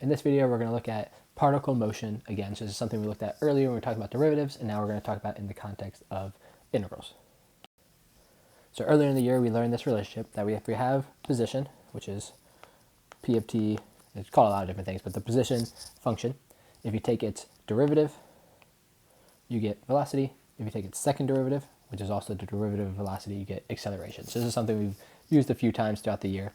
In this video, we're going to look at particle motion again. So this is something we looked at earlier when we were talking about derivatives, and now we're going to talk about in the context of integrals. So earlier in the year, we learned this relationship that if we have position, which is p of t, it's called a lot of different things, but the position function, if you take its derivative, you get velocity. If you take its second derivative, which is also the derivative of velocity, you get acceleration. So this is something we've used a few times throughout the year,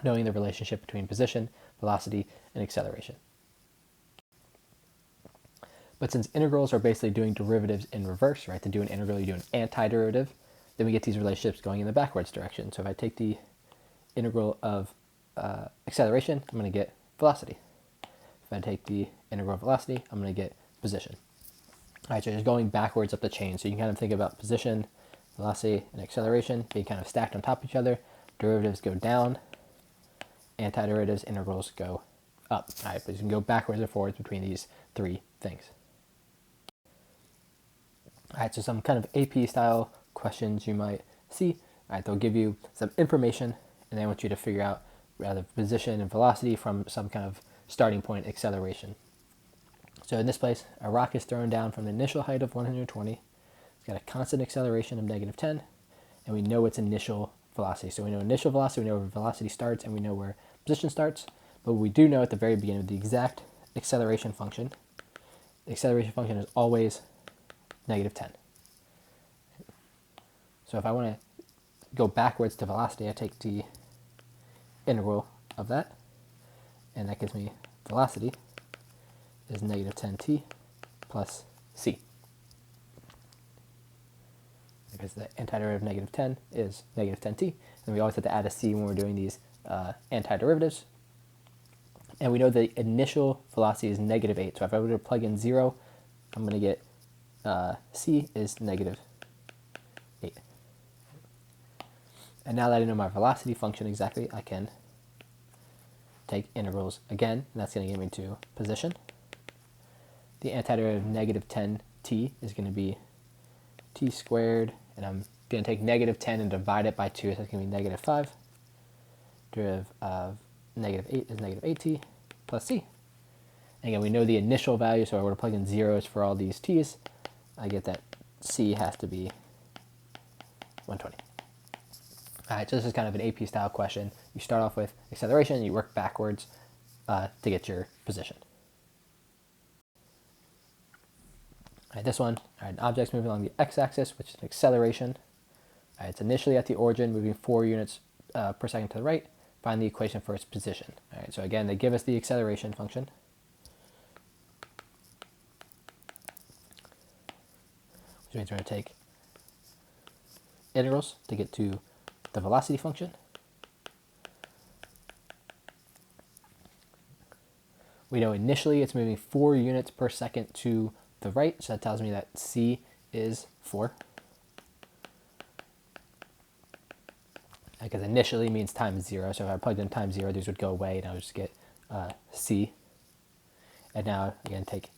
knowing the relationship between position, velocity, and acceleration. But since integrals are basically doing derivatives in reverse, right? To do an integral, you do an antiderivative, then we get these relationships going in the backwards direction. So if I take the integral of acceleration, I'm going to get velocity. If I take the integral of velocity, I'm going to get position. All right, so just going backwards up the chain. So you can kind of think about position, velocity, and acceleration being kind of stacked on top of each other. Derivatives go down, antiderivatives, integrals go up. All right, but you can go backwards or forwards between these three things. All right, so some kind of AP style questions you might see. All right, they'll give you some information, and they want you to figure out rather position and velocity from some kind of starting point acceleration. So in this place, a rock is thrown down from the initial height of 120. It's got a constant acceleration of -10, and we know its initial velocity. So we know initial velocity, we know where velocity starts, and we know where position starts. But we do know at the very beginning of the exact acceleration function, the acceleration function is always -10. So if I want to go backwards to velocity, I take the integral of that, and that gives me velocity is -10t plus c. Because the antiderivative of -10 is -10t, and we always have to add a c when we're doing these antiderivatives. And we know the initial velocity is -8. So if I were to plug in 0, I'm going to get c is -8. And now that I know my velocity function exactly, I can take integrals again, and that's going to get me to position. The antiderivative of -10t is going to be t squared, and I'm going to take -10 and divide it by 2, so it's going to be -5. Derivative of -8 is -8t plus c. And again, we know the initial value, so if I were to plug in zeros for all these t's, I get that c has to be 120. All right, so this is kind of an AP style question. You start off with acceleration, you work backwards to get your position. All right, this one, all right, an object's moving along the x-axis, which is an acceleration. All right, it's initially at the origin, moving 4 units per second to the right. Find the equation for its position. All right, so again, they give us the acceleration function. Which means we're going to take integrals to get to the velocity function. We know initially it's moving 4 units per second to the right, so that tells me that c is 4. Because initially means times 0, so if I plugged in times 0, these would go away, and I would just get c. And now, again, take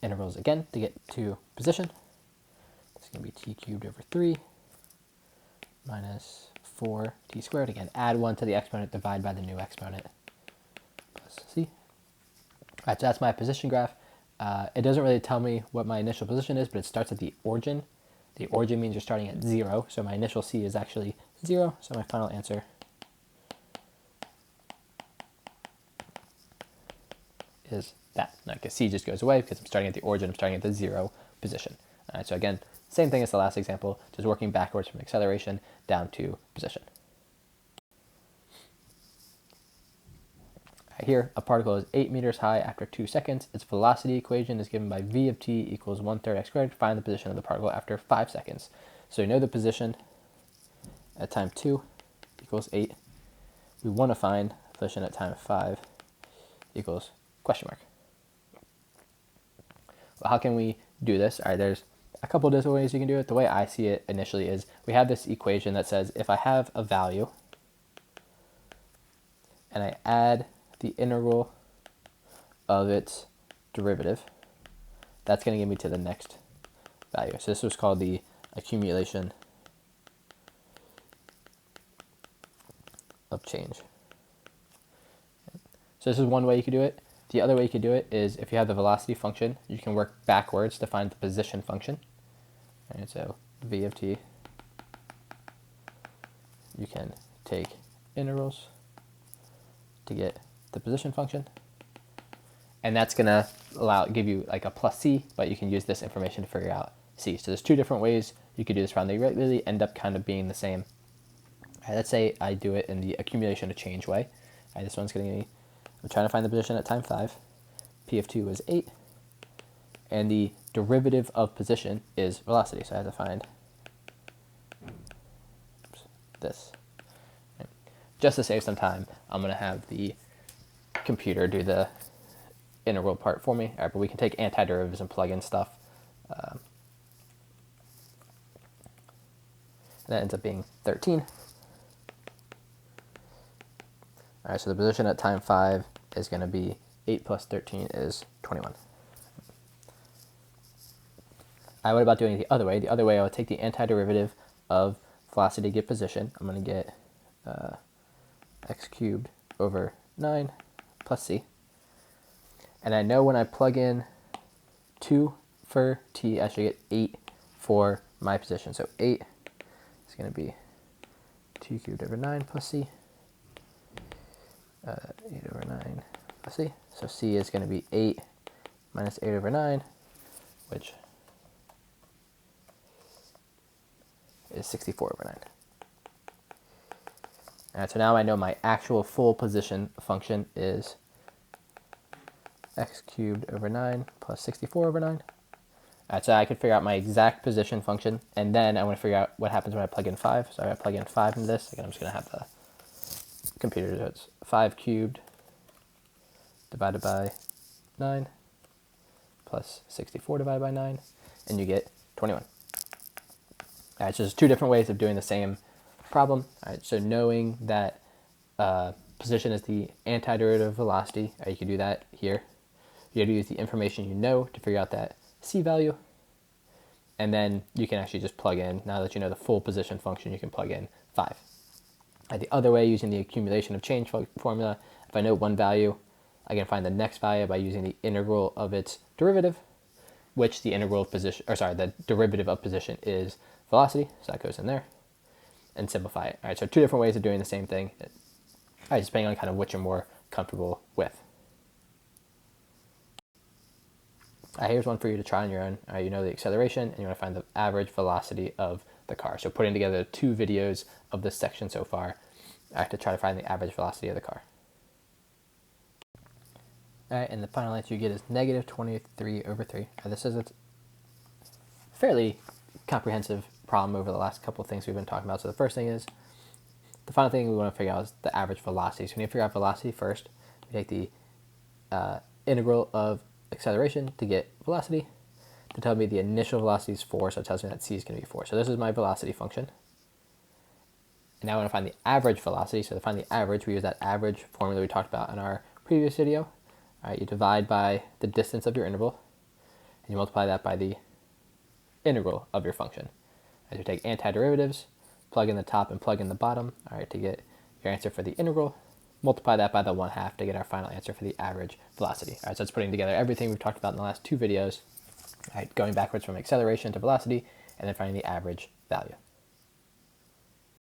integrals again to get to position. It's going to be t cubed over 3 minus 4t squared. Again, add 1 to the exponent, divide by the new exponent, plus c. All right, so that's my position graph. It doesn't really tell me what my initial position is, but it starts at the origin. The origin means you're starting at 0, so my initial c is actually 0, so my final answer is that. Now, because c just goes away because I'm starting at the origin, I'm starting at the 0 position. All right, so again, same thing as the last example, just working backwards from acceleration down to position. Here, a particle is 8 meters high after 2 seconds. Its velocity equation is given by v of t equals 1/3 x squared. Find the position of the particle after 5 seconds. So we know the position at time 2 equals 8. We want to find the position at time 5 equals question mark. Well, how can we do this? All right, there's a couple of different ways you can do it. The way I see it initially is we have this equation that says if I have a value and I add the integral of its derivative, that's going to get me to the next value. So this was called the accumulation of change. So this is one way you could do it. The other way you could do it is if you have the velocity function, you can work backwards to find the position function. And so v of t, you can take integrals to get the position function. And that's going to give you like a plus c, but you can use this information to figure out c. So there's two different ways you could do this problem. They really end up kind of being the same. Let's say I do it in the accumulation of change way. This one's going to give me, I'm trying to find the position at time 5. P of 2 is 8. And the derivative of position is velocity. So I have to find this. Just to save some time, I'm going to have the computer do the integral part for me. All right, but we can take antiderivatives and plug in stuff. That ends up being 13. All right, so the position at time 5 is going to be 8 plus 13 is 21. What about doing it the other way? The other way, I would take the antiderivative of velocity to get position. I'm going to get x cubed over 9 plus c. And I know when I plug in 2 for t, I should get 8 for my position. So 8 is going to be 2 cubed over 9 plus c. 8 over 9 plus c. So c is going to be 8 minus 8 over 9, which is 64 over 9. All right, so now I know my actual full position function is x cubed over 9 plus 64 over 9. All right, so I could figure out my exact position function, and then I want to figure out what happens when I plug in 5. So I plug in 5 into this. Again, I'm just going to have the computer do it. It's 5 cubed divided by 9 plus 64 divided by 9, and you get 21. All right, so there's two different ways of doing the same problem. All right, so knowing that position is the antiderivative of velocity, you can do that here. You have to use the information you know to figure out that c value, and then you can actually just plug in, now that you know the full position function, you can plug in 5. The other way, using the accumulation of change formula, if I know one value, I can find the next value by using the integral of its derivative, which the integral of position, or sorry, the derivative of position is velocity, so that goes in there, and simplify it. All right, so two different ways of doing the same thing. All right, just depending on kind of which you're more comfortable with. All right, here's one for you to try on your own. All right, you know the acceleration, and you want to find the average velocity of the car. So putting together 2 videos of this section so far, I have to try to find the average velocity of the car. All right, and the final answer you get is negative 23 over 3. This is a fairly comprehensive problem over the last couple of things we've been talking about. So the first thing is, the final thing we want to figure out is the average velocity. So we need to figure out velocity first. We take the integral of acceleration to get velocity. To tell me the initial velocity is 4, so it tells me that c is going to be 4. So this is my velocity function. And now I want to find the average velocity. So to find the average, we use that average formula we talked about in our previous video. All right, you divide by the distance of your interval, and you multiply that by the integral of your function. As you take antiderivatives, plug in the top and plug in the bottom, all right, to get your answer for the integral, multiply that by the 1/2 to get our final answer for the average velocity. All right, so it's putting together everything we've talked about in the last 2 videos, all right, going backwards from acceleration to velocity, and then finding the average value.